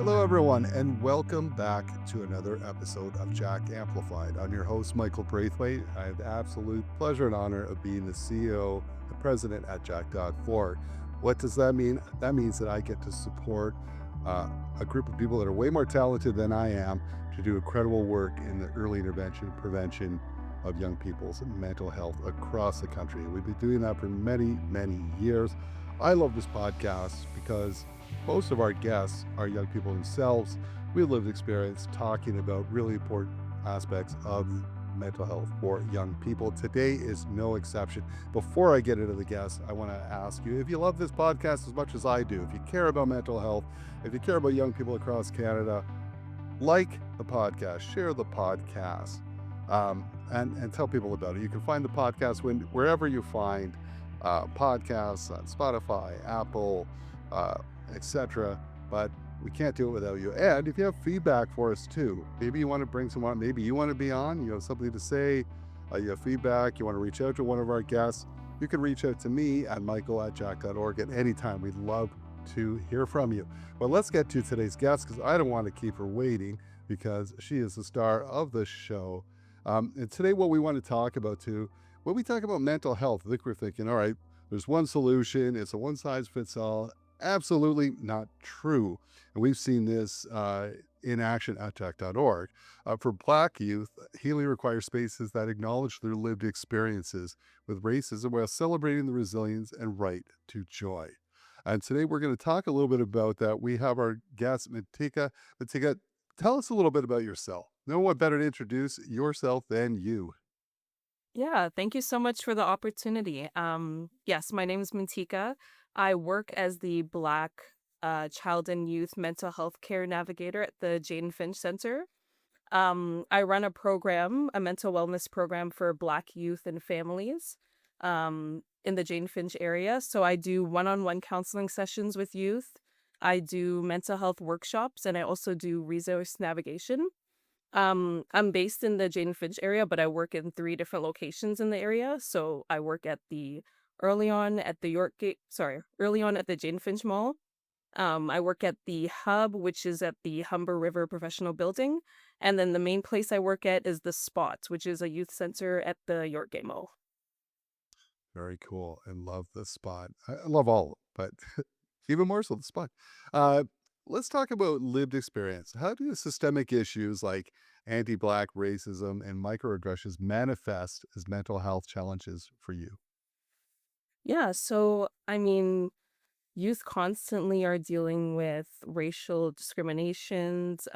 Hello, everyone, and welcome back to another episode of Jack Amplified. I'm your host, Michael Braithwaite. I have the absolute pleasure and honor of being the CEO and president at Jack.org. What does that mean? That means that I get to support a group of people that are way more talented than I am to do incredible work in the early intervention, prevention of young people's mental health across the country. And we've been doing that for many, many years. I love this podcast because most of our guests are young people themselves with lived experience talking about really important aspects of mental health for young people. Today is no exception. Before I get into the guests, I want to ask you if you love this podcast as much as I do, if you care about mental health, if you care about young people across Canada, like the podcast, share the podcast, and tell people about it. You can find the podcast wherever you find podcasts on Spotify, Apple, etc. But we can't do it without you. And if you have feedback for us too, maybe you want to bring someone, maybe you want to be on, you have something to say, you have feedback, you want to reach out to one of our guests, you can reach out to me at michael@jack.org at any time. We'd love to hear from you. But let's get to today's guest because I don't want to keep her waiting because she is the star of the show. And today what we want to talk about too, when we talk about mental health, I think we're thinking, all right, there's one solution, it's a one size fits all. Absolutely not true. And we've seen this in action at Jack.org. For Black youth, healing requires spaces that acknowledge their lived experiences with racism while celebrating the resilience and right to joy. And today we're going to talk a little bit about that. We have our guest, Mintikah. Mintikah, tell us a little bit about yourself. No one better to introduce yourself than you. Yeah, thank you so much for the opportunity. Yes, my name is Mintikah. I work as the Black Child and Youth Mental Health Care Navigator at the Jane Finch Center. I run a program, a mental wellness program for Black youth and families in the Jane Finch area. So I do one-on-one counseling sessions with youth. I do mental health workshops, and I also do resource navigation. I'm based in the Jane Finch area, but I work in three different locations in the area. So I work at the early on at the early on at the Jane Finch Mall. I work at the Hub, which is at the Humber River Professional Building. And then the main place I work at is the Spot, which is a youth center at the Yorkgate Mall. Very cool. And love the spot. I love all, but even more so the spot. Uh, let's talk about lived experience. How do systemic issues like anti-Black racism and microaggressions manifest as mental health challenges for you? Yeah, so I mean, youth constantly are dealing with racial discriminations,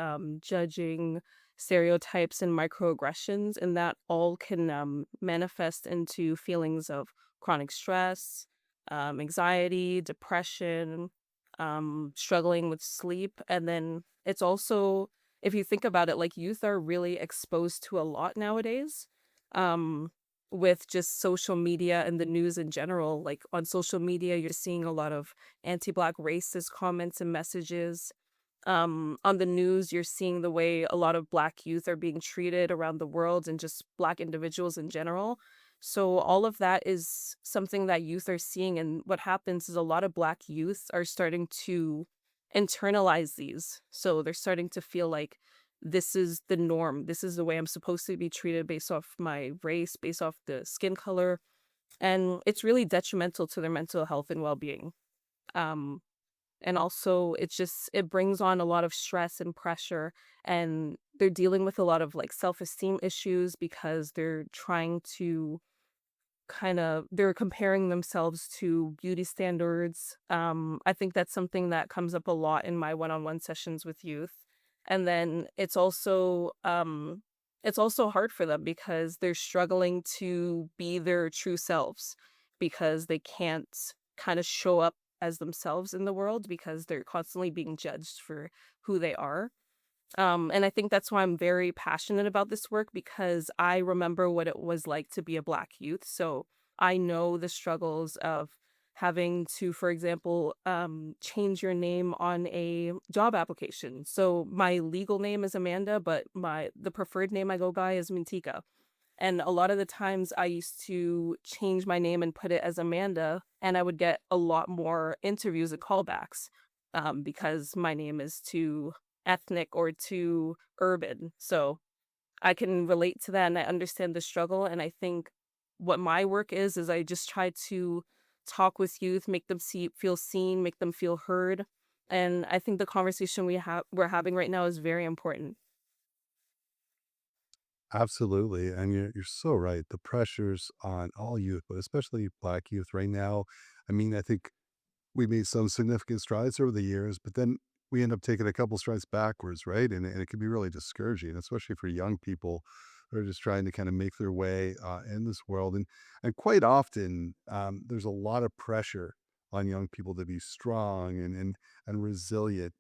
judging, stereotypes, and microaggressions, and that all can manifest into feelings of chronic stress, anxiety, depression, struggling with sleep. And then it's also, if you think about it, like youth are really exposed to a lot nowadays. Um, with just social media and the news in general. Like on social media, you're seeing a lot of anti-Black racist comments and messages. On the news, you're seeing the way a lot of Black youth are being treated around the world and just Black individuals in general. So all of that is something that youth are seeing. And what happens is a lot of Black youth are starting to internalize these. So they're starting to feel like this is the norm. This is the way I'm supposed to be treated based off my race, based off the skin color. And it's really detrimental to their mental health and well being. Um, and also, it brings on a lot of stress and pressure. And they're dealing with a lot of like self esteem issues because they're trying to they're comparing themselves to beauty standards. I think that's something that comes up a lot in my one-on-one sessions with youth. And then it's also hard for them because they're struggling to be their true selves because they can't kind of show up as themselves in the world because they're constantly being judged for who they are. And I think that's why I'm very passionate about this work because I remember what it was like to be a Black youth. So I know the struggles of having to, for example, change your name on a job application. So my legal name is Amanda, but the preferred name I go by is Mintikah. And a lot of the times I used to change my name and put it as Amanda, and I would get a lot more interviews and callbacks. because my name is too ethnic or too urban. So I can relate to that and I understand the struggle. And I think what my work is I just try to talk with youth, make them feel seen, make them feel heard. And I think the conversation we're having right now is very important. Absolutely. And you're so right. The pressures on all youth, but especially Black youth right now. I mean, I think we made some significant strides over the years, but then we end up taking a couple strides backwards, right? And it can be really discouraging, especially for young people who are just trying to kind of make their way in this world. And quite often, there's a lot of pressure on young people to be strong and resilient.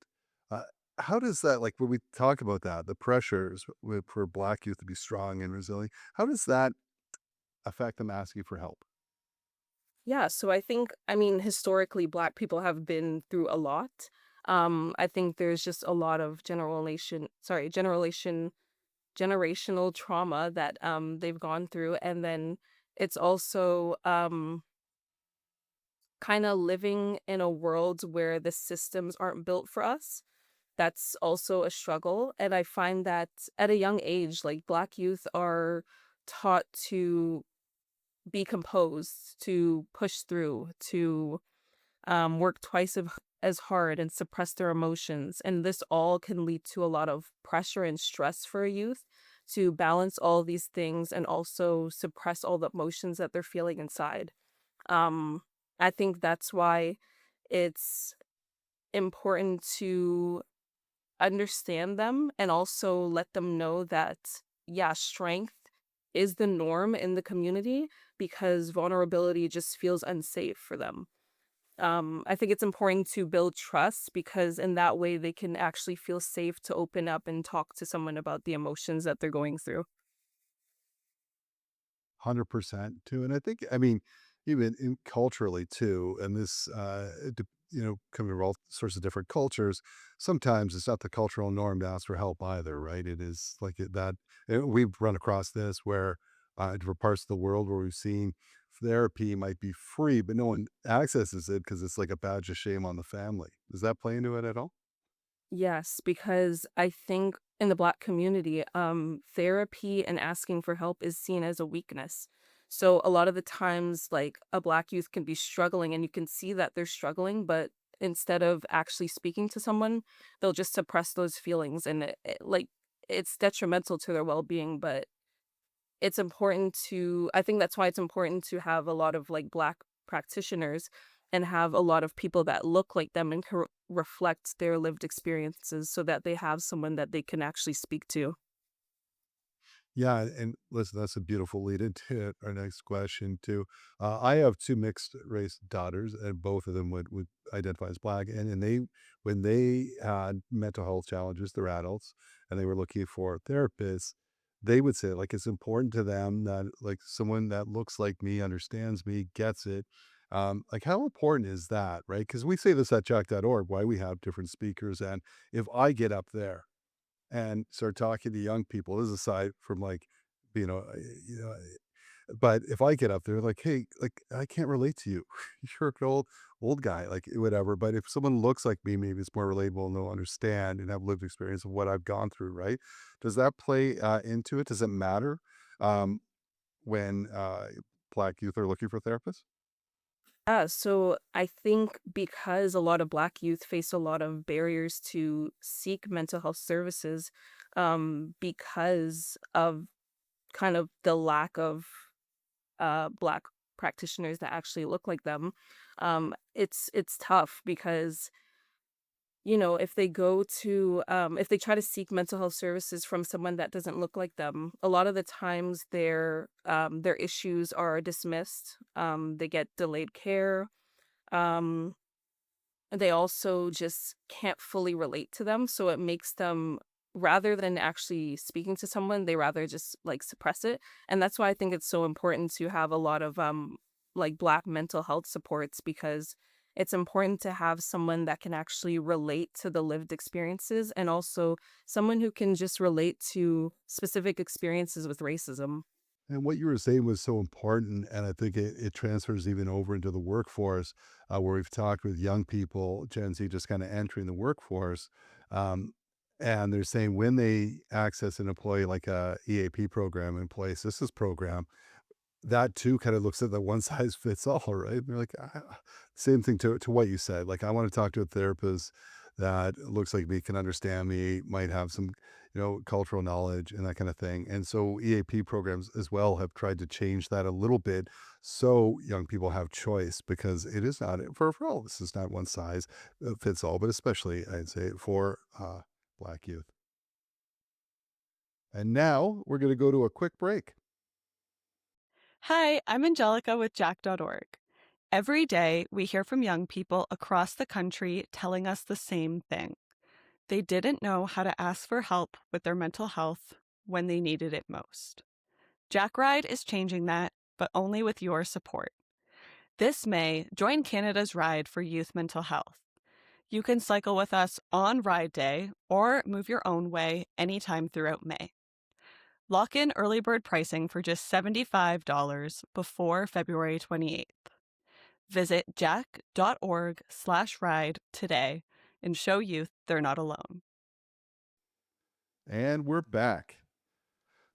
Uh, how does that, like when we talk about that, the pressures for Black youth to be strong and resilient, how does that affect them asking for help? Yeah, so I think, I mean, historically, Black people have been through a lot. I think there's just a lot of generational trauma that they've gone through, and then it's also kind of living in a world where the systems aren't built for us. That's also a struggle, and I find that at a young age, like Black youth are taught to be composed, to push through, to work as hard and suppress their emotions. And this all can lead to a lot of pressure and stress for a youth to balance all these things and also suppress all the emotions that they're feeling inside. Um, I think that's why it's important to understand them and also let them know that, yeah, strength is the norm in the community because vulnerability just feels unsafe for them. I think it's important to build trust because in that way they can actually feel safe to open up and talk to someone about the emotions that they're going through. 100% too, and I think, I mean, even in culturally too, and this, coming from all sorts of different cultures, sometimes it's not the cultural norm to ask for help either, right? It is like we've run across this where, different parts of the world where we've seen therapy might be free, but no one accesses it because it's like a badge of shame on the family. Does that play into it at all? Yes, because I think in the Black community, therapy and asking for help is seen as a weakness. So a lot of the times, like a Black youth can be struggling and you can see that they're struggling, but instead of actually speaking to someone, they'll just suppress those feelings and it's detrimental to their well-being, but it's important to I think that's why it's important to have a lot of, like, Black practitioners and have a lot of people that look like them and can reflect their lived experiences so that they have someone that they can actually speak to. Yeah, and listen, that's a beautiful lead into our next question too. I have two mixed race daughters, and both of them would identify as Black. And they, when they had mental health challenges, they're adults, and they were looking for therapists. They would say like it's important to them that like someone that looks like me, understands me, gets it. Like how important is that, right? Because we say this at Jack.org, why we have different speakers, and if I get up there and start talking to young people. This is aside from like, you know, you know, but if I get up there like, hey, like I can't relate to you. You're an old guy, like whatever. But if someone looks like me, maybe it's more relatable and they'll understand and have lived experience of what I've gone through, right? Does that play into it? Does it matter um, when Black youth are looking for therapists? Yeah, so I think because a lot of Black youth face a lot of barriers to seek mental health services, because of kind of the lack of Black practitioners that actually look like them, it's tough because, you know, if they try to seek mental health services from someone that doesn't look like them, a lot of the times their issues are dismissed, they get delayed care, um, they also just can't fully relate to them, so it makes them rather than actually speaking to someone, they rather just, like, suppress it, and that's why I think it's so important to have a lot of, like, Black mental health supports because it's important to have someone that can actually relate to the lived experiences and also someone who can just relate to specific experiences with racism. And what you were saying was so important, and I think it transfers even over into the workforce, where we've talked with young people, Gen Z, just kind of entering the workforce, um, and they're saying when they access an employee like a EAP program, employee assistance program, that too kind of looks at the one size fits all, right? They're like, same thing to what you said. Like, I want to talk to a therapist that looks like me, can understand me, might have some, cultural knowledge and that kind of thing. And so EAP programs as well have tried to change that a little bit so young people have choice because it is not for all. This is not one size fits all, but especially I'd say for Black youth. And now we're going to go to a quick break. Hi, I'm Angelica with Jack.org. Every day, we hear from young people across the country telling us the same thing. They didn't know how to ask for help with their mental health when they needed it most. Jack Ride is changing that, but only with your support. This May, join Canada's Ride for Youth Mental Health. You can cycle with us on Ride Day or move your own way anytime throughout May. Lock in early bird pricing for just $75 before February 28th. Visit jack.org/ride today and show youth they're not alone. And we're back.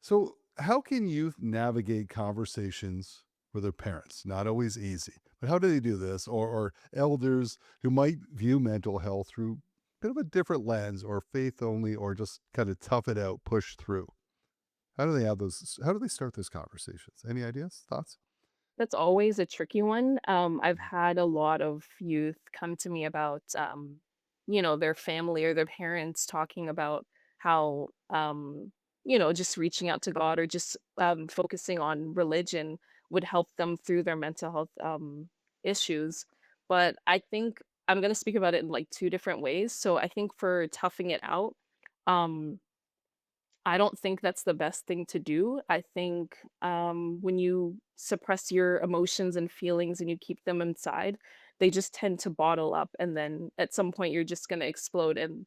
So, how can youth navigate conversations with their parents? Not always easy, but how do they do this? Or elders who might view mental health through a bit of a different lens, or faith only, or just kind of tough it out, push through. How do they have those? How do they start those conversations? Any ideas, thoughts? That's always a tricky one. I've had a lot of youth come to me about, their family or their parents talking about how, just reaching out to God or just focusing on religion would help them through their mental health issues. But I think I'm going to speak about it in like two different ways. So I think for toughing it out, um, I don't think that's the best thing to do. I think, when you suppress your emotions and feelings and you keep them inside, they just tend to bottle up, and then at some point, you're just gonna explode, and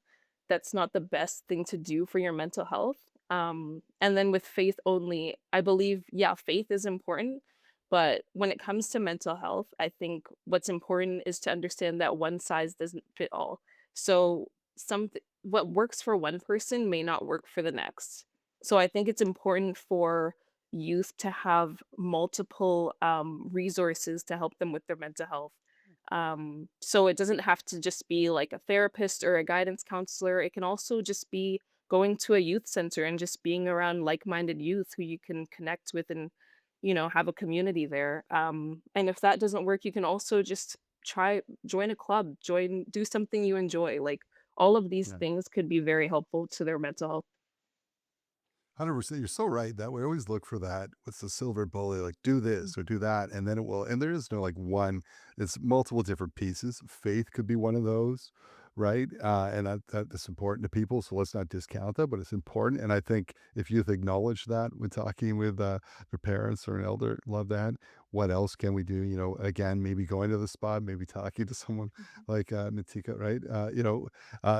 that's not the best thing to do for your mental health. And then with faith only, I believe, yeah, faith is important, but when it comes to mental health, I think what's important is to understand that one size doesn't fit all. So, some what works for one person may not work for the next. So I think it's important for youth to have multiple resources to help them with their mental health. So it doesn't have to just be like a therapist or a guidance counselor. It can also just be going to a youth center and just being around like-minded youth who you can connect with and have a community there. And if that doesn't work, you can also just try join a club, do something you enjoy. Like all of these Yeah. things could be very helpful to their mental health. 100%. You're so right that we always look for that. What's the silver bullet? Like, do this or do that. And then it will, and there is no like one, it's multiple different pieces. Faith could be one of those, right? And that's important to people. So let's not discount that, but it's important. And I think if youth acknowledge that when talking with their parents or an elder, love that. What else can we do? Again, maybe going to the spot, maybe talking to someone Mhm. like Mintikah, right?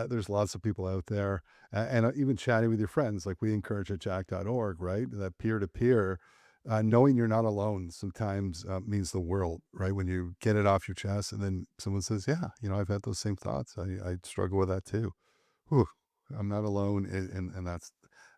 There's lots of people out there and even chatting with your friends like we encourage at Jack.org, right? That peer to peer, knowing you're not alone sometimes means the world, right? When you get it off your chest and then someone says, yeah, I've had those same thoughts. I struggle with that too. Whew, I'm not alone. And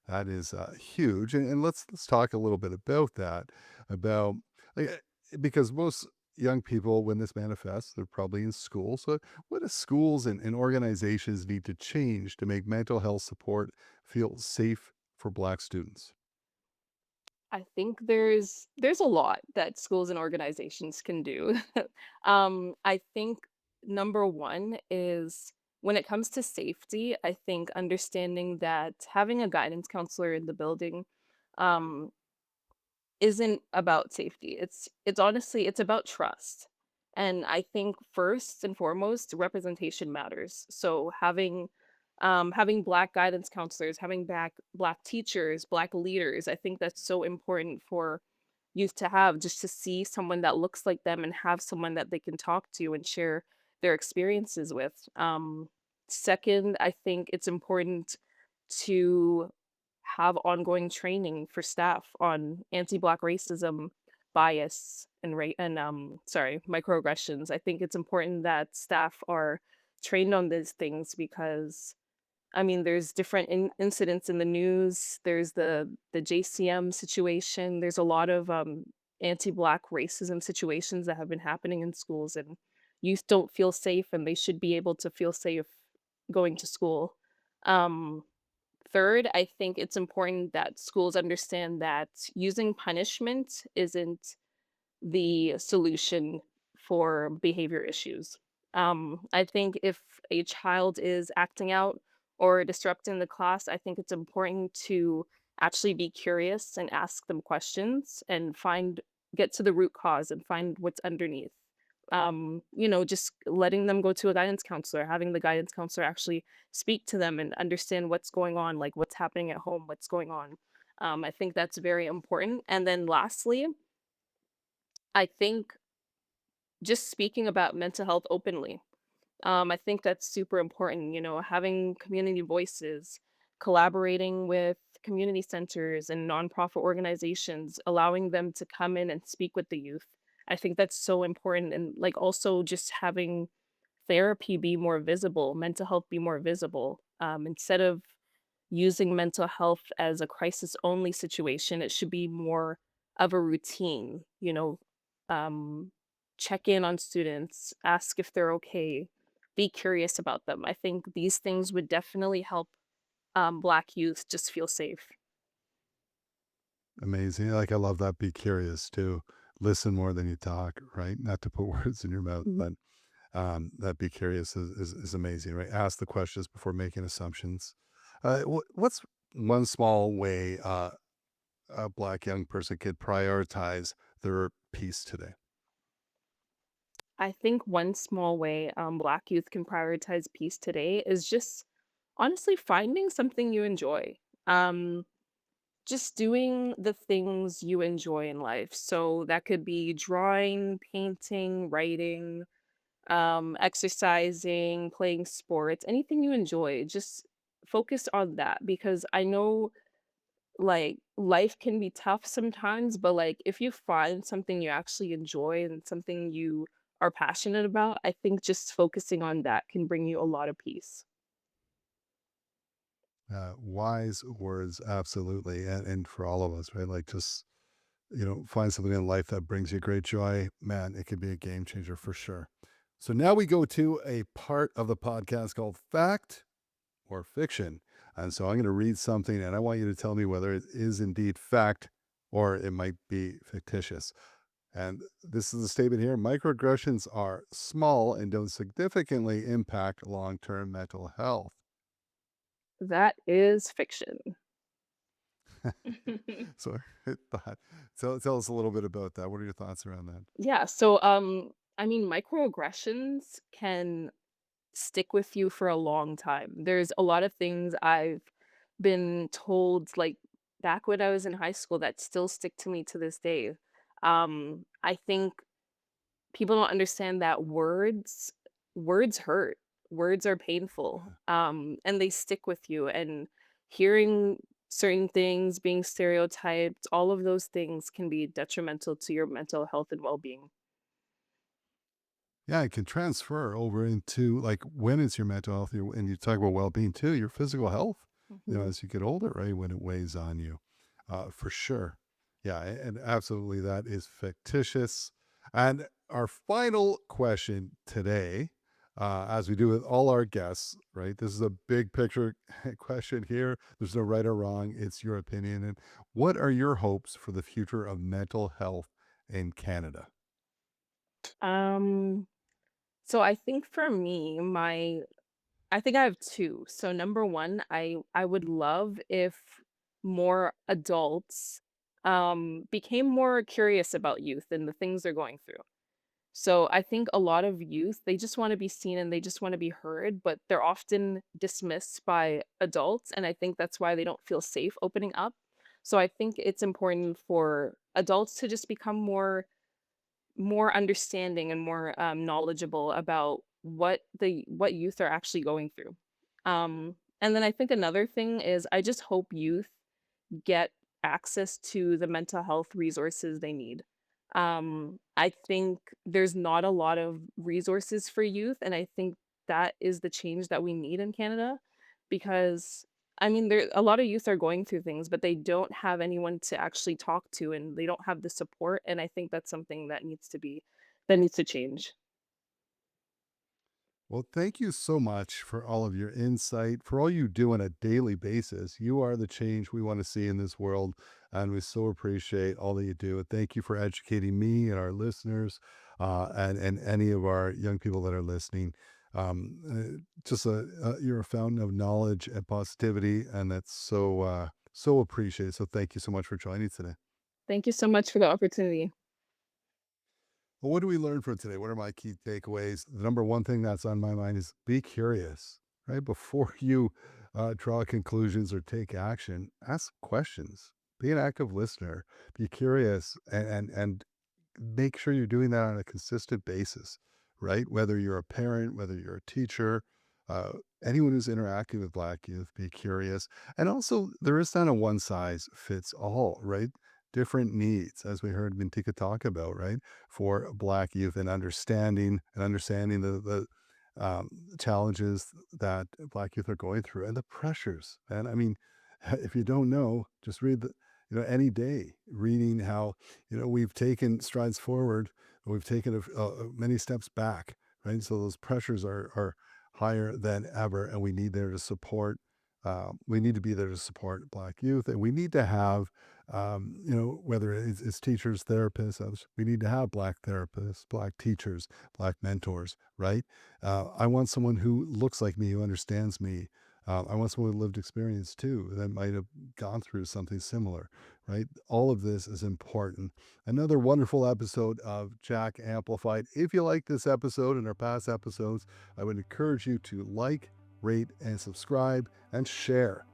that is huge. And let's talk a little bit about that, about like, because most young people, when this manifests, they're probably in school. So what do schools and organizations need to change to make mental health support feel safe for Black students? I think there's a lot that schools and organizations can do. I think number one is when it comes to safety, I think understanding that having a guidance counselor in the building um, isn't about safety. It's honestly it's about trust. And I think first and foremost, representation matters. So having black guidance counselors, having black teachers, black leaders, I think that's so important for youth to have just to see someone that looks like them and have someone that they can talk to and share their experiences with. Second, I think it's important to have ongoing training for staff on anti-Black racism, bias, and microaggressions. I think it's important that staff are trained on these things because I mean, there's different incidents in the news. There's the JCM situation. There's a lot of anti-Black racism situations that have been happening in schools, and youth don't feel safe, and they should be able to feel safe going to school. Um, Third, I think it's important that schools understand that using punishment isn't the solution for behavior issues. I think if a child is acting out or disrupting the class, I think it's important to actually be curious and ask them questions and get to the root cause and find what's underneath. Just letting them go to a guidance counselor, having the guidance counselor actually speak to them and understand what's going on, like what's happening at home, what's going on. I think that's very important. And then lastly, I think just speaking about mental health openly. I think that's super important, having community voices, collaborating with community centers and nonprofit organizations, allowing them to come in and speak with the youth. I think that's so important. And like also just having therapy be more visible, mental health be more visible. Instead of using mental health as a crisis only situation, it should be more of a routine, um, check in on students, ask if they're okay, be curious about them. I think these things would definitely help Black youth just feel safe. Amazing. Like, I love that. Be curious too. Listen more than you talk, right? Not to put words in your mouth, Mhm. but that be curious is amazing, right? Ask the questions before making assumptions. What's one small way a Black young person could prioritize their peace today? I think one small way Black youth can prioritize peace today is just honestly finding something you enjoy. Um, Just doing the things you enjoy in life. So that could be drawing, painting, writing, exercising, playing sports, anything you enjoy. Just focus on that because I know like life can be tough sometimes, but like if you find something you actually enjoy and something you are passionate about, I think just focusing on that can bring you a lot of peace. Wise words, absolutely, and for all of us, right? Like, just find something in life that brings you great joy. Man, it could be a game changer for sure. So now we go to a part of the podcast called Fact or Fiction. And so I'm going to read something, and I want you to tell me whether it is indeed fact or it might be fictitious. And this is the statement here: microaggressions are small and don't significantly impact long term mental health. That is fiction. So I thought, tell us a little bit about that. What are your thoughts around that? Yeah, so I mean microaggressions can stick with you for a long time. There's a lot of things I've been told like back when I was in high school that still stick to me to this day. I think people don't understand that words hurt. Words are painful. And they stick with you and hearing certain things, being stereotyped, all of those things can be detrimental to your mental health and well-being. Yeah, it can transfer over into, like, when it's your mental health, and you talk about well-being too, your physical health, Mhm. as you get older, right? When it weighs on you, for sure. Yeah, and absolutely that is fictitious. And our final question today, as we do with all our guests, right? This is a big picture question here. There's no right or wrong. It's your opinion. And what are your hopes for the future of mental health in Canada? Um So I think for me, I think I have 2. So number 1, I would love if more adults became more curious about youth and the things they're going through. So I think a lot of youth, they just want to be seen and they just want to be heard, but they're often dismissed by adults and I think that's why they don't feel safe opening up. So I think it's important for adults to just become more understanding and more knowledgeable about what youth are actually going through. And then I think another thing is I just hope youth get access to the mental health resources they need. I think there's not a lot of resources for youth, and I think that is the change that we need in Canada because I mean, there a lot of youth are going through things, but they don't have anyone to actually talk to and they don't have the support, and I think that's something that needs to change. Well, thank you so much for all of your insight, for all you do on a daily basis. You are the change we want to see in this world, and we so appreciate all that you do. And thank you for educating me and our listeners, and any of our young people that are listening. You're a fountain of knowledge and positivity, and that's so appreciated. So thank you so much for joining today. Thank you so much for the opportunity. Well, what do we learn from today? What are my key takeaways? The number one thing that's on my mind is be curious, right? Before you draw conclusions or take action, ask questions. Be an active listener. Be curious, and make sure you're doing that on a consistent basis, right? Whether you're a parent, whether you're a teacher, uh, anyone who's interacting with Black youth, be curious. And also, there is not a one size fits all, right? Different needs, as we heard Mintikah talk about, right? For Black youth and understanding the challenges that Black youth are going through and the pressures. And I mean, if you don't know, just read any day, reading how we've taken strides forward, we've taken many steps back, right? So those pressures are higher than ever, and we need there to support. We need to be there to support Black youth, and we need to have, whether it's teachers, therapists, others, we need to have Black therapists, Black teachers, Black mentors, right? I want someone who looks like me, who understands me. I want someone with lived experience too, that might have gone through something similar, right? All of this is important. Another wonderful episode of Jack Amplified. If you like this episode and our past episodes, I would encourage you to like, rate, and subscribe and share.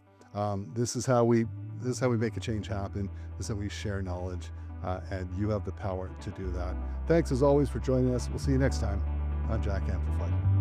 This is how we make a change happen. This is how we share knowledge, and you have the power to do that. Thanks as always for joining us. We'll see you next time on Jack Amplified.